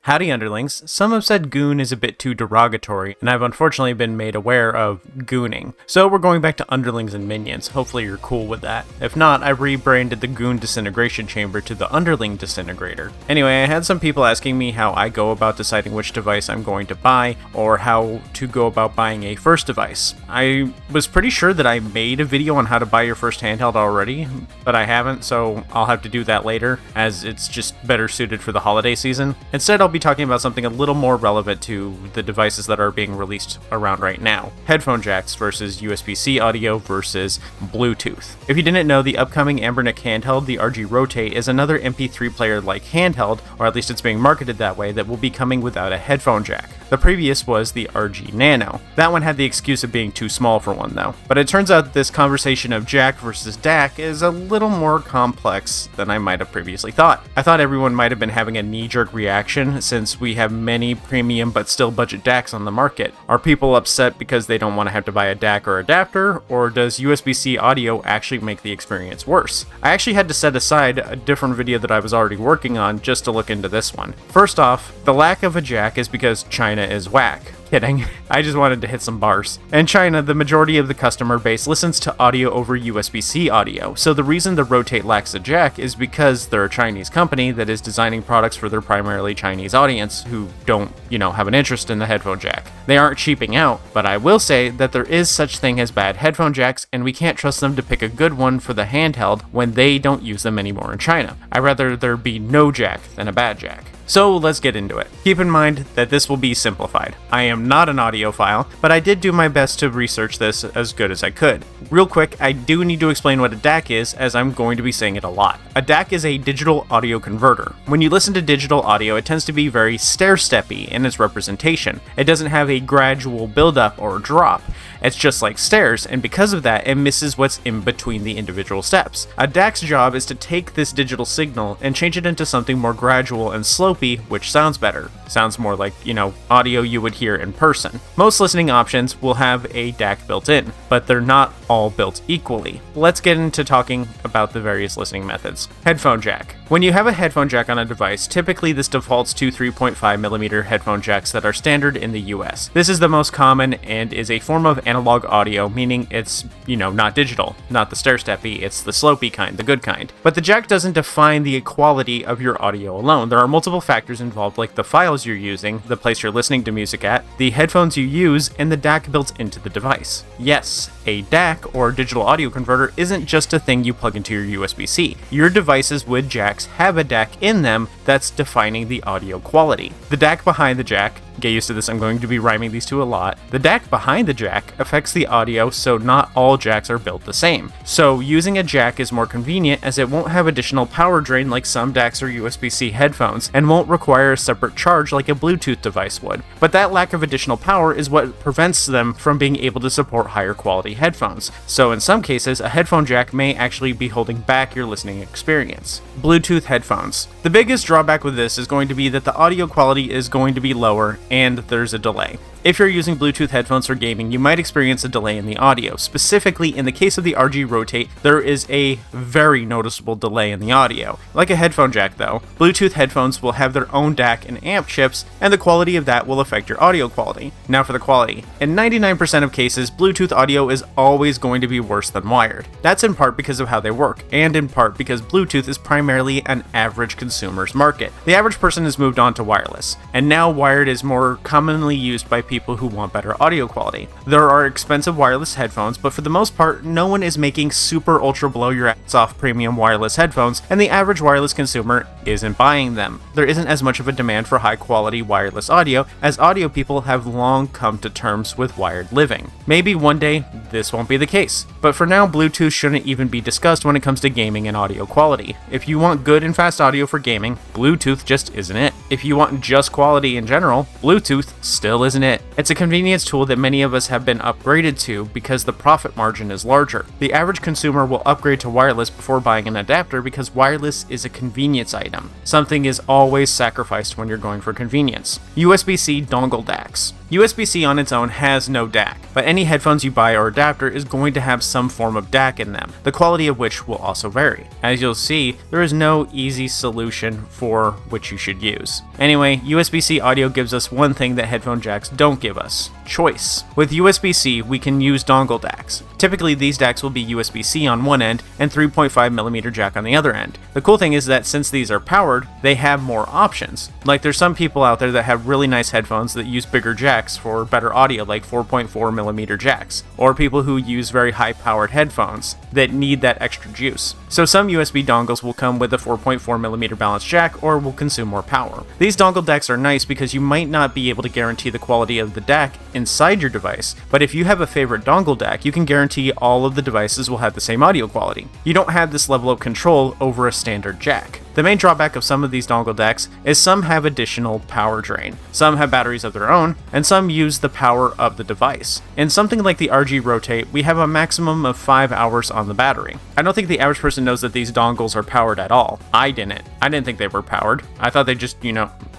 Howdy underlings, some have said goon is a bit too derogatory, and I've unfortunately been made aware of gooning. So we're going back to underlings and minions, hopefully you're cool with that. If not, I rebranded the goon disintegration chamber to the underling disintegrator. Anyway, I had some people asking me how I go about deciding which device I'm going to buy, or how to go about buying a first device. I was pretty sure that I made a video on how to buy your first handheld already, but I haven't, so I'll have to do that later, as it's just better suited for the holiday season. Instead, I'll be talking about something a little more relevant to the devices that are being released around right now. Headphone jacks versus USB-C audio versus Bluetooth. If you didn't know, the upcoming Ambernick handheld, the RG Rotate, is another MP3 player like handheld, or at least it's being marketed that way, that will be coming without a headphone jack. The previous was the RG Nano. That one had the excuse of being too small for one though. But it turns out this conversation of jack versus DAC is a little more complex than I might have previously thought. I thought everyone might have been having a knee-jerk reaction since we have many premium but still budget DACs on the market. Are people upset because they don't want to have to buy a DAC or adapter, or does USB-C audio actually make the experience worse? I actually had to set aside a different video that I was already working on just to look into this one. First off, the lack of a jack is because China is whack. Kidding. I just wanted to hit some bars. In China, the majority of the customer base listens to audio over USB-C audio, so the reason the Rotate lacks a jack is because they're a Chinese company that is designing products for their primarily Chinese audience who don't, have an interest in the headphone jack. They aren't cheaping out, but I will say that there is such thing as bad headphone jacks, and we can't trust them to pick a good one for the handheld when they don't use them anymore in China. I'd rather there be no jack than a bad jack. So let's get into it. Keep in mind that this will be simplified. I am not an audiophile, but I did do my best to research this as good as I could. Real quick, I do need to explain what a DAC is, as I'm going to be saying it a lot. A DAC is a digital audio converter. When you listen to digital audio, it tends to be very stair-steppy in its representation. It doesn't have a gradual build-up or drop. It's just like stairs, and because of that, it misses what's in between the individual steps. A DAC's job is to take this digital signal and change it into something more gradual and slopey, which sounds better. Sounds more like, audio you would hear in person. Most listening options will have a DAC built in, but they're not all built equally. Let's get into talking about the various listening methods. Headphone jack. When you have a headphone jack on a device, typically this defaults to 3.5mm headphone jacks that are standard in the US. This is the most common and is a form of analog audio, meaning it's, not digital, not the stair-steppy, it's the slopey kind, the good kind. But the jack doesn't define the quality of your audio alone. There are multiple factors involved, like the files you're using, the place you're listening to music at, the headphones you use, and the DAC built into the device. Yes, a DAC, or digital audio converter, isn't just a thing you plug into your USB-C. Your devices with jacks have a DAC in them that's defining the audio quality. The DAC behind the jack, get used to this, I'm going to be rhyming these two a lot. The DAC behind the jack affects the audio, so not all jacks are built the same. So using a jack is more convenient as it won't have additional power drain like some DACs or USB-C headphones, and won't require a separate charge like a Bluetooth device would. But that lack of additional power is what prevents them from being able to support higher quality headphones. So in some cases, a headphone jack may actually be holding back your listening experience. Bluetooth headphones. The biggest drawback with this is going to be that the audio quality is going to be lower and there's a delay. If you're using Bluetooth headphones for gaming, you might experience a delay in the audio. Specifically, in the case of the RG Rotate, there is a very noticeable delay in the audio. Like a headphone jack though, Bluetooth headphones will have their own DAC and amp chips, and the quality of that will affect your audio quality. Now for the quality. In 99% of cases, Bluetooth audio is always going to be worse than wired. That's in part because of how they work, and in part because Bluetooth is primarily an average consumer's market. The average person has moved on to wireless, and now wired is more commonly used by people who want better audio quality. There are expensive wireless headphones, but for the most part, no one is making super ultra blow your ass off premium wireless headphones, and the average wireless consumer isn't buying them. There isn't as much of a demand for high quality wireless audio, as audio people have long come to terms with wired living. Maybe one day this won't be the case, but for now, Bluetooth shouldn't even be discussed when it comes to gaming and audio quality. If you want good and fast audio for gaming, Bluetooth just isn't it. If you want just quality in general, Bluetooth still isn't it. It's a convenience tool that many of us have been upgraded to because the profit margin is larger. The average consumer will upgrade to wireless before buying an adapter because wireless is a convenience item. Something is always sacrificed when you're going for convenience. USB-C dongle DACs. USB-C on its own has no DAC, but any headphones you buy or adapter is going to have some form of DAC in them, the quality of which will also vary. As you'll see, there is no easy solution for which you should use. use. Anyway, USB-C audio gives us one thing that headphone jacks don't give us: choice. With USB-C, we can use dongle DACs. Typically, these DACs will be USB-C on one end and 3.5mm jack on the other end. The cool thing is that since these are powered, they have more options. Like, there's some people out there that have really nice headphones that use bigger jacks for better audio, like 4.4mm jacks, or people who use very high-powered headphones that need that extra juice. So some USB dongles will come with a 4.4mm balanced jack or will consume more power. These dongle DACs are nice because you might not be able to guarantee the quality of the DAC inside your device, but if you have a favorite dongle DAC, you can guarantee all of the devices will have the same audio quality. You don't have this level of control over a standard jack. The main drawback of some of these dongle DACs is some have additional power drain, some have batteries of their own, and some use the power of the device. In something like the RG Rotate, we have a maximum of 5 hours on the battery. I don't think the average person knows that these dongles are powered at all. I didn't think they were powered. I thought they just,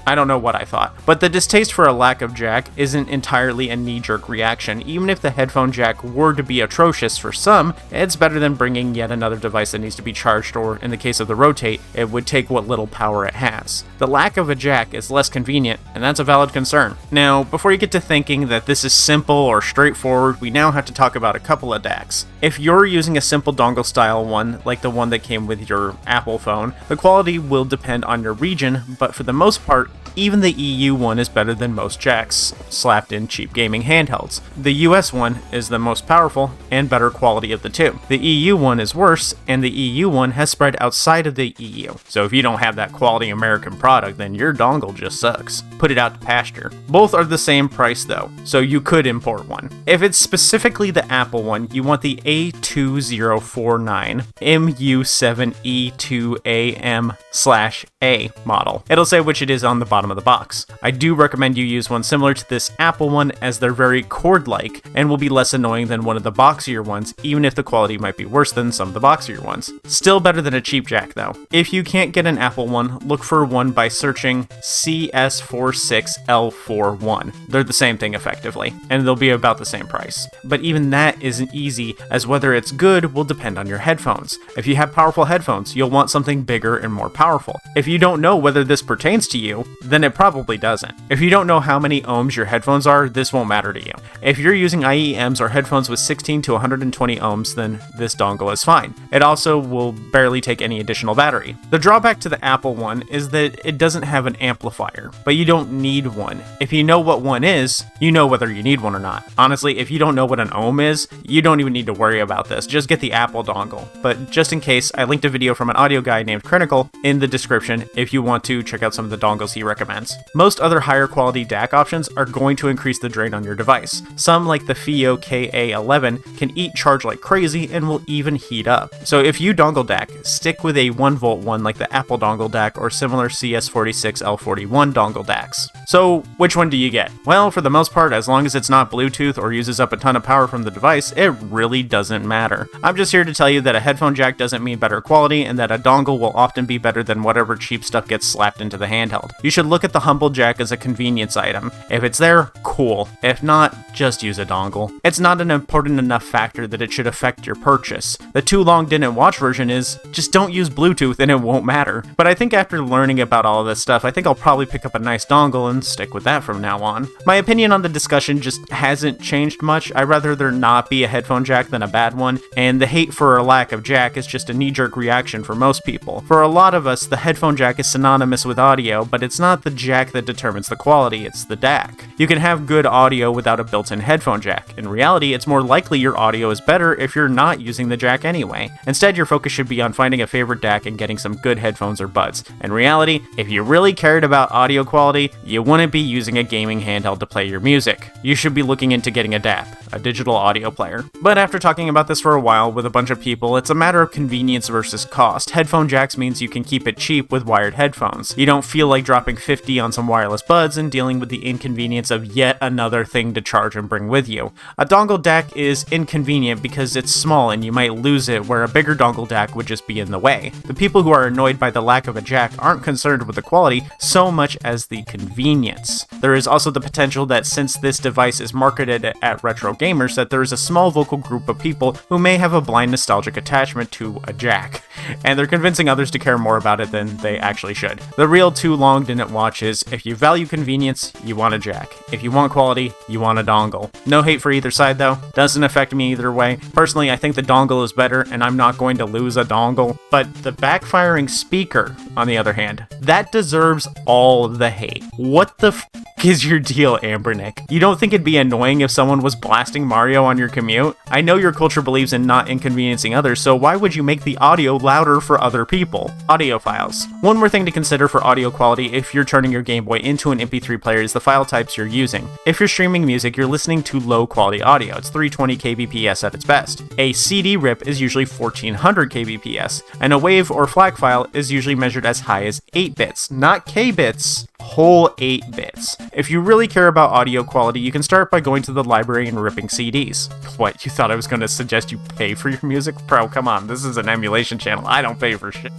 I don't know what I thought. But the distaste for a lack of jack isn't entirely a knee-jerk reaction. Even if the headphone jack were to be atrocious for some, it's better than bringing yet another device that needs to be charged, or in the case of the Rotate, it would take what little power it has. The lack of a jack is less convenient, and that's a valid concern. Now, before you get to thinking that this is simple or straightforward, we now have to talk about a couple of DACs. If you're using a simple dongle style one, like the one that came with your Apple phone, the quality will depend on your region, but for the most part, even the EU one is better than most jacks slapped in cheap gaming handhelds. The US one is the most powerful and better quality of the two. The EU one is worse, and the EU one has spread outside of the EU. So if you don't have that quality American product, then your dongle just sucks. Put it out to pasture. Both are the same price though, so you could import one. If it's specifically the Apple one, you want the A2049 MU7E2AM/A model. It'll say which it is on the bottom of the box. I do recommend you use one similar to this Apple one, as they're very cord-like and will be less annoying than one of the boxier ones, even if the quality might be worse than some of the boxier ones. Still better than a cheap jack though. If you can't get an Apple one, look for one by searching CS46L41. They're the same thing effectively, and they'll be about the same price. But even that isn't easy, as whether it's good will depend on your headphones. If you have powerful headphones, you'll want something bigger and more powerful. If you don't know whether this pertains to you, then it probably doesn't. If you don't know how many ohms your headphones are, this won't matter to you. If you're using IEMs or headphones with 16 to 120 ohms, then this dongle is fine. It also will barely take any additional battery. The drawback to the Apple one is that it doesn't have an amplifier, but you don't need one. If you know what one is, you know whether you need one or not. Honestly, if you don't know what an ohm is, you don't even need to worry about this. Just get the Apple dongle. But just in case, I linked a video from an audio guy named Critical in the description if you want to check out some of the dongles he recommends. Most other higher quality DAC options are going to increase the drain on your device. Some, like the FIO KA11, can eat charge like crazy and will even heat up. So if you dongle DAC, stick with a 1V one like the Apple dongle DAC or similar CS46L41 dongle DACs. So which one do you get? Well, for the most part, as long as it's not Bluetooth or uses up a ton of power from the device, it really doesn't matter. I'm just here to tell you that a headphone jack doesn't mean better quality, and that a dongle will often be better than whatever cheap stuff gets slapped into the handheld. You should look at the humble jack as a convenience item. If it's there, cool. If not, just use a dongle. It's not an important enough factor that it should affect your purchase. The too long didn't watch version is, just don't use Bluetooth and it won't matter. But I think after learning about all of this stuff, I think I'll probably pick up a nice dongle and stick with that from now on. My opinion on the discussion just hasn't changed much. I'd rather there not be a headphone jack than a bad one, and the hate for a lack of jack is just a knee-jerk reaction for most people. For a lot of us, the headphone jack is synonymous with audio, but it's not the jack that determines the quality, it's the DAC. You can have good audio without a built-in headphone jack. In reality, it's more likely your audio is better if you're not using the jack anyway. Instead, your focus should be on finding a favorite DAC and getting some good headphones or buds. In reality, if you really cared about audio quality, you wouldn't be using a gaming handheld to play your music. You should be looking into getting a DAP, a digital audio player. But after talking about this for a while with a bunch of people, it's a matter of convenience versus cost. Headphone jacks means you can keep it cheap with wired headphones. You don't feel like dropping $50 on some wireless buds and dealing with the inconvenience of yet another thing to charge and bring with you. A dongle DAC is inconvenient because it's small and you might lose it, where a bigger dongle DAC would just be in the way. The people who are annoyed by the lack of a jack aren't concerned with the quality so much as the convenience. There is also the potential that since this device is marketed at retro gamers, that there is a small vocal group of people who may have a blind nostalgic attachment to a jack, and they're convincing others to care more about it than they actually should. The real too long didn't watch is, if you value convenience, you want a jack. If you want quality, you want a dongle. No hate for either side though, doesn't affect me either way. Personally, I think the dongle is better, and I'm not going to lose a dongle. But the backfiring speaker, on the other hand, that deserves all the hate. What the f is your deal, Ambernick? You don't think it'd be annoying if someone was blasting Mario on your commute? I know your culture believes in not inconveniencing others, so why would you make the audio louder for other people? Audio files. One more thing to consider for audio quality if you're turning your Game Boy into an MP3 player is the file types you're using. If you're streaming music, you're listening to low quality audio. It's 320 kbps at its best. A CD rip is usually 1400 kbps, and a WAV or FLAC file is usually measured as high as 8 bits, not K bits, whole 8 bits. If you really care about audio quality, you can start by going to the library and ripping CDs. What, you thought I was going to suggest you pay for your music? Bro, come on, this is an emulation channel. I don't pay for shit.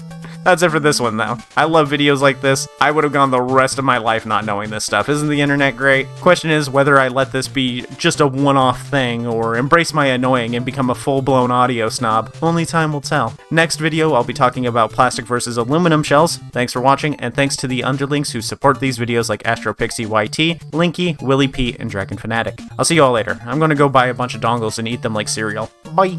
That's it for this one, though. I love videos like this. I would have gone the rest of my life not knowing this stuff. Isn't the internet great? Question is whether I let this be just a one-off thing or embrace my annoying and become a full-blown audio snob. Only time will tell. Next video, I'll be talking about plastic versus aluminum shells. Thanks for watching, and thanks to the underlings who support these videos like AstroPixieYT, Linky, Willy Pete, and Dragon Fanatic. I'll see you all later. I'm gonna go buy a bunch of dongles and eat them like cereal. Bye!